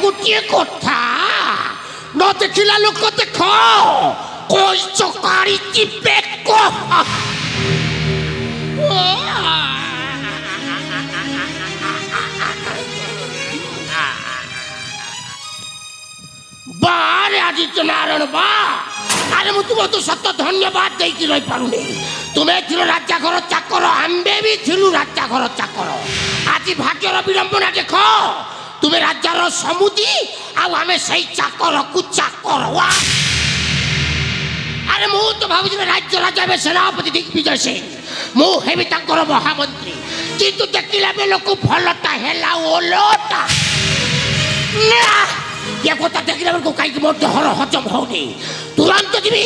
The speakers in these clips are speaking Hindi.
गोटे कथा न देखिला लोक देख कोई चकारी बेक बारे आदित्य नारायण बा अरे मु तुम तो सत धन्यवाद देकी रही पारुनी तुम्हें थिलो राजा घर चाकर आंबे भी थिलु राजा घर चाकर आज भाग्यर विडंबना देख तुम्हें राजार समुदी आमे सही चाकर को चाकर वा अरे मु तो भावुची राज्य राजा में सेनापति दिग्विजय सिंह मु हेबी तांकर महामंत्री किंतु देखिला बेलो को फलटा हेला ओलोटा ना ये कथा देखिला बेलो कहीं मोर देहर हजम होनी तुरंत जीवी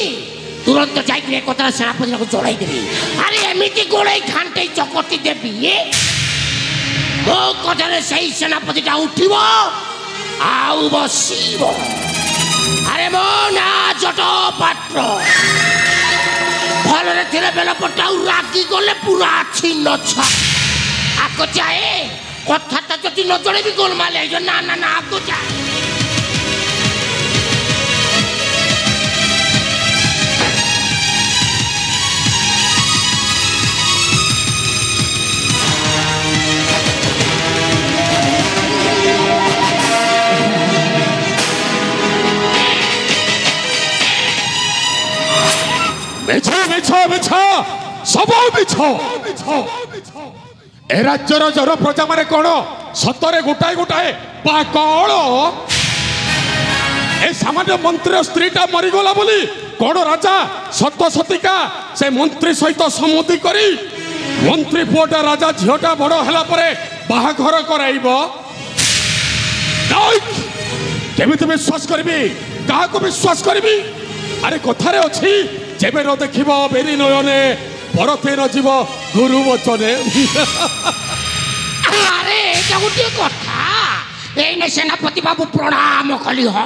तुरंत जाइए कथा सेनापति को जोड़ाई देवी अरे एमती गोड़े घाटे चकटी देवी मो कथार से सेनापतिटा उठिब आउ बसिब अरे मो ना जट पात्र भलरे थिले बेलपटा रागी गले पूरा छिन्न छ आको जाए कथाटा जदि न जणे भी गोलमाल है ना ना ना आको जाए सब ए राज्यर जन प्रजा माने कौन सतरे गोटाए गोटाए पाकल ए सामान्य मंत्री स्त्रीटा मरीगला बोली कौन राजा सत सतिका से मंत्री सहित सम्मति करी मंत्री पुअटा राजा झीटा बड़ है बाहाघर कराइब केमिति विश्वास करी क्या विश्वास करी अरे कथारे अच्छी जेबे न देखिब बेरी नयने परते न जीव गुरु वचने अरे एटा गोटे कथा एने सेनापति बाबू प्रणाम कली ह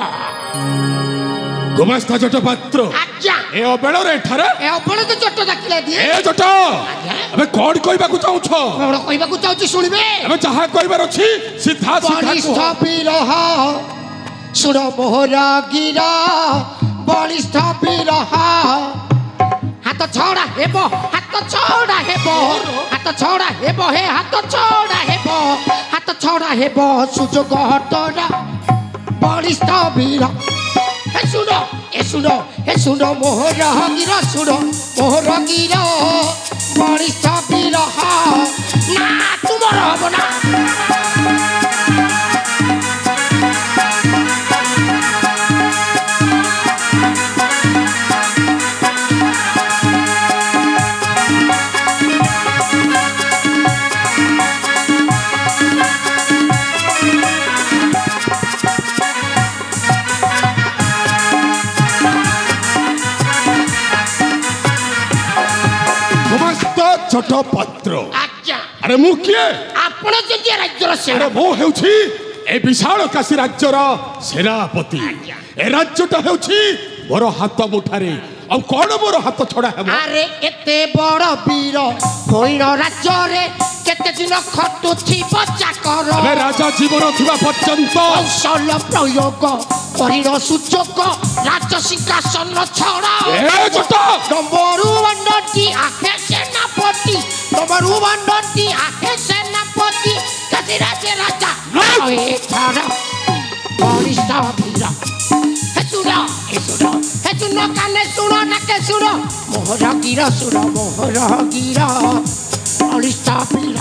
गुमास्ता जट पात्र आज्ञा ए अबेल रे ठारे ए अबेल तो जट डाकिले दिए ए जट अबे कोड कहबा को चाहू छ कोड कहबा को चाहू छी सुनिबे अबे जहा कहबार अछि सीधा सीधा बलिष्ठ बिरह सुर मोहरा गिरा बलिष्ठ बिरह हाथ छोड़ा हेबो हाथ छोड़ा हेबो हाथ छोड़ा हेबो हे हाथ छोड़ा हेबो हाथ छोड़ा हेबो सुजोग हटरा बलिष्ठ वीर हे सुनो मोहर गिर सुनो मोहर गिर बलिष्ठ वीर ना तुमर हब ना छोट पत्र आज्ञा अरे मु किए आपण जंती राज्यर सेना अरे मो हेउछि ए विशाल काशी राज्यर सेनापति ए राज्यटा हेउछि मोर हाथ मुठारे अब कौन मोर हाथ छोड़ा है अरे एते बड़ वीर होइन राज्य रे केते दिन खटु थी बच्चा कर अबे राजा जीवन थिबा पर्यंत कौशल प्रयोग करिन सुचोक राज्य सिंहासन छड़ा ए जटा नंबर 1 टी आखे सेनापति नंबर 1 टी आखे सेनापति कसी राजा ए छड़ा बलिष्ठ वीर हे सुनो काने सुनो नाके सुनो मोहर गिर सुनो मोहर गिर बलिष्ठ वीर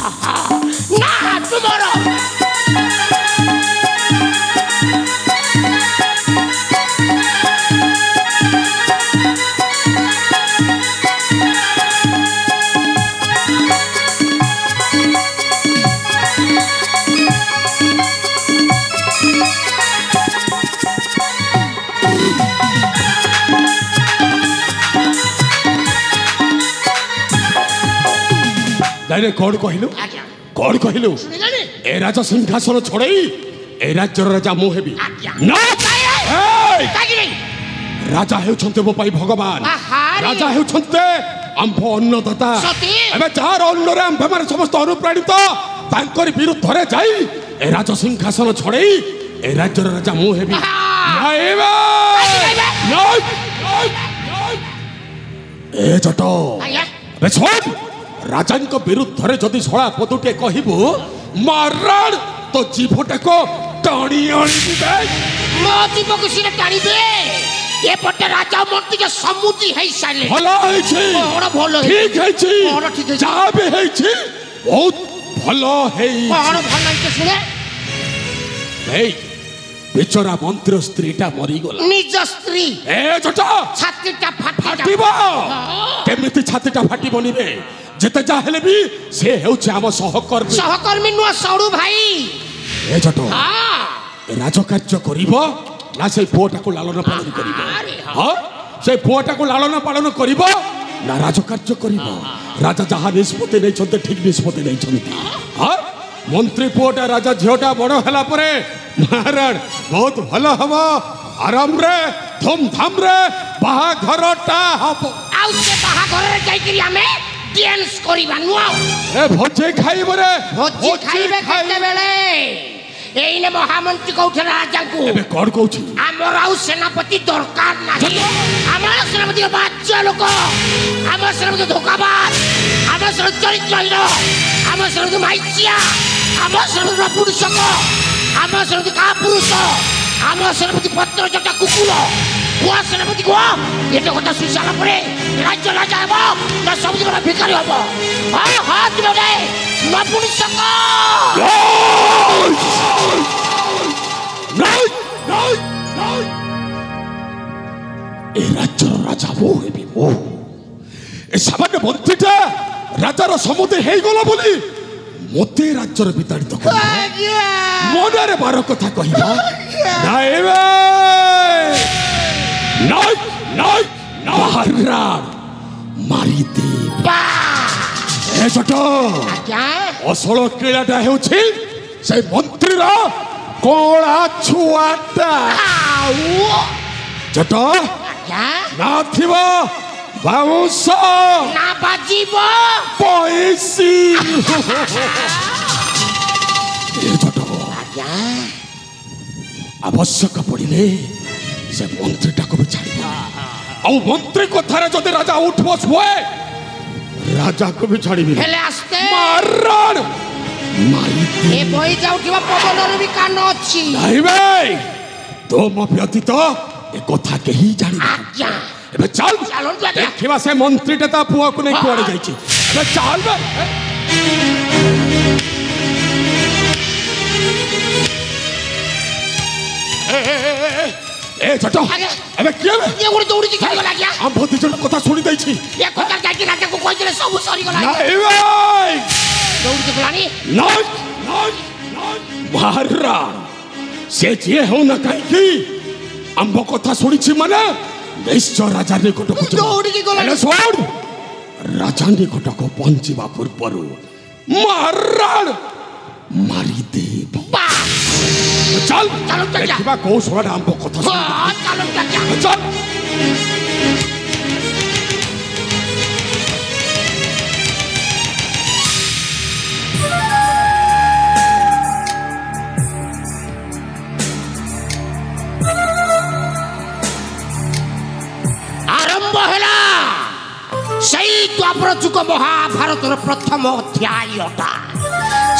ना तुमर नारे कौन कहलु ए राजा सिंहासन छोड़ई ए राज्यर राजा मु हेबी ना राजा हेउछन्ते मो पाई भगवान राजा हेउछन्ते आंभ अन्नदाता एबे जार अन्नरे आंभ माने समस्त अनुप्राणित तांकर विरुद्ध रे जाई ए राजा सिंहासन छोड़ई ए राज्यर राजा मु हेबी ए जट रे छोड़ राजा विरुद्ध रे जदि शला पदुटे कहबू मारण तो जीभटा को टाणी आनी मो जीव को सिने टाणीबे ए पट्टे राजा मंत्री के समुद्री है साले भला है छी कोन भलो ठीक है छी कोन ठीक है जा बे है छी बहुत भलो है कोन भलो है सुने ए बेचारा मंत्री स्त्रीटा मरी गला निज स्त्री ए छोटा छातीटा फाटिबा केमिति छातीटा फाटी बनिबे जेते जा हेले भी से हेउछ हम सहकर्मी नुआ सौड़ू भाई ए छोटो राजकार्य करिबो ना से पुआटा को लालन पालन करिबो हां से पुआटा को लालन पालन करिबो ना राजकार्य करिबो राजा जहा निष्पत्ति नै छते ठीक निष्पत्ति नै छते हां मंत्री पुआटा राजा झियोटा बड़ हला परे महाराज बहुत भलो हबो आराम रे धूमधाम रे बाहाघरटा हबो आउ से बाहाघर रे जाई करी हमें डांस करिबा नुआ ए भोजे खाइबो रे भोजे खाइबे केते बेले एइने महामंत्री कौठे राजा को एबे कोन कहू हमर आउ सेनापति दरकार नाही हमर सेनापति के बाच्चा लोक हमर सेनापति धोखाबाज हमर सेनापति चरित्रहीन हमर सेनापति माइचिया हमर सेनापति पुरुषक हमर सेनापति का पुरुष हमर सेनापति पत्र जटा कुकुर बुआ सेनापति को एते কথা सुन साला परे राज्य राजा हेबो ना सब जगह भिखारी हेबो हां हाथ जोड़े ना पुरुषक ए राज्य राजा वो हेबी वो ए सामान्य मंत्रीटा राजार समुद्र हे गला बोली मोते राज्यर विताड़ित कर मनारे बार कथा कहिबा नाइ बे नाइ नाइ बाहरा मारी दे बा ए जटो क्या असल केलाटा हेउछि से मंत्री रा कोळा छुआटा जटो क्या ना थिबो बाउंस ना बाजीबो पैसी ए जटो क्या आवश्यक पड़िले से मंत्रीटा को भी छाड़िबो आ मंत्री कथारे जदि राजा उठ बस होए राजा को भी छाड़िबी हेले आस्ते मारण मारी दे ए बई जाउथिबा पवनर भी कान अछि नहीं भाई तो म व्यतीत ए कथा केही जानि आज्ञा एबे चल चलो देखिबा से मंत्रीटा ता पुआ को नहीं कुआड़े जाई छी एबे चल बे ए छोटो एबे के ये उड़ी दौड़ी के गला क्या हम बहुत जण कथा सुनि दै छी ये कथा जाके राजा को कहले सब सरी गला नहीं भाई दौड़ी के गलानी नहीं नहीं महारा से जे हो ना काई की अंब कथा सुनि छी माने निश्चय राजा निकट को दौड़ी के गला छोड़ राजा निकट को पहुंचीबा पूर्वरु महाराण मारी दे चल चलो देखिबा को सोडा अंब कथा चलो चल आरंभ हैला सही द्वापर जुग महाभारतर प्रथम अध्यायटा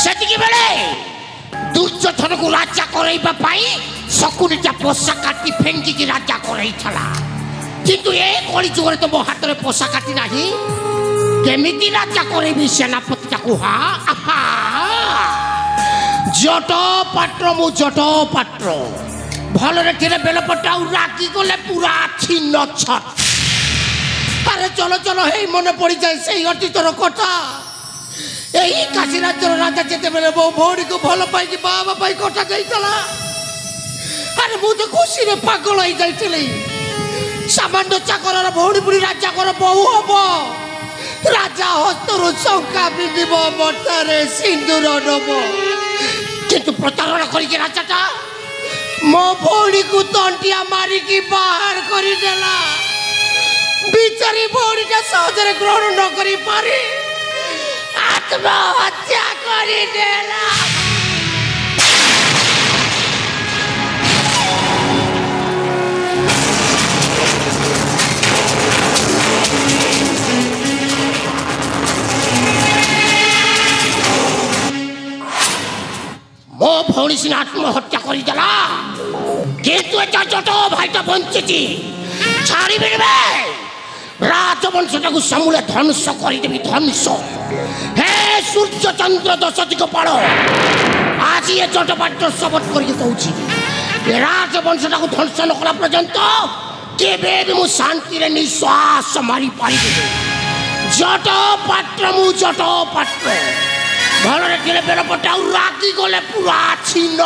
सेतिकी बेले दुर्योधन को राजा करैबा पाई शकुनिटा पोषा काटी फेंकी की राजा करैथला किंतु ए कली जुगरे तो मो हाथ रे पोषा काटी नाही केमिति राजा करैबी सेनापति ताकू हा आहा जट पात्र मु जट पात्र भलरे थिले बेलपटा राखी गले पूरा छिन्न छट अरे चलो चलो हे मन पड़ी जाए से अतीतर कथा यही काशी राज्य राजा जेते बेले बो भौणी को भल पाई कि बाबा पाई कथा देइतला अरे मु तो खुशी रे पागल होई जाइतली सामान्य चाकर भौणी पुरी राजा कर बहु हबो राजा हस्तरु शंका बिंदिब मठारे सिंदूर नबो किंतु प्रतारणा करी राजाटा मो भौणी को तंटिया मारी की बाहर करी देला बिचारी भौणी का सहजरे ग्रहण न करी पारी आत्महत्या करी देला ମୋ ଭଉଣୀ ସିନା ଆତ୍ମହତ୍ୟା କରିଦେଲା କିନ୍ତୁ ଏ ଜଟ ଭାଇଟା ବଞ୍ଚିଛି ଛାଡ଼ିବିନି ବେ ରାଜବଂଶଟାକୁ ସମୂଳେ ଧ୍ୱଂସ କରିଦେବି ଧ୍ୱଂସ ହେ ସୂର୍ଯ୍ୟ ଚନ୍ଦ୍ର ଦଶ ଦିଗ ପାଳ ଆଜି ଏ ଜଟପାଟ ଶପଥ କରିକି କହୁଛି ଏ ରାଜବଂଶଟାକୁ ଧ୍ୱଂସ ନ କଲା ପର୍ଯ୍ୟନ୍ତ କେବେ ବି ମୁଁ ଶାନ୍ତିରେ ନିଶ୍ୱାସ ମାରିପାରିବିନି ଜଟପାତ୍ର ମୁଁ ଜଟପାତ୍ର ଭଲରେ ଥିଲେ ବେଲପଟା ଆଉ ରାଗିଗଲେ ପୁରା ଛିନ୍ନ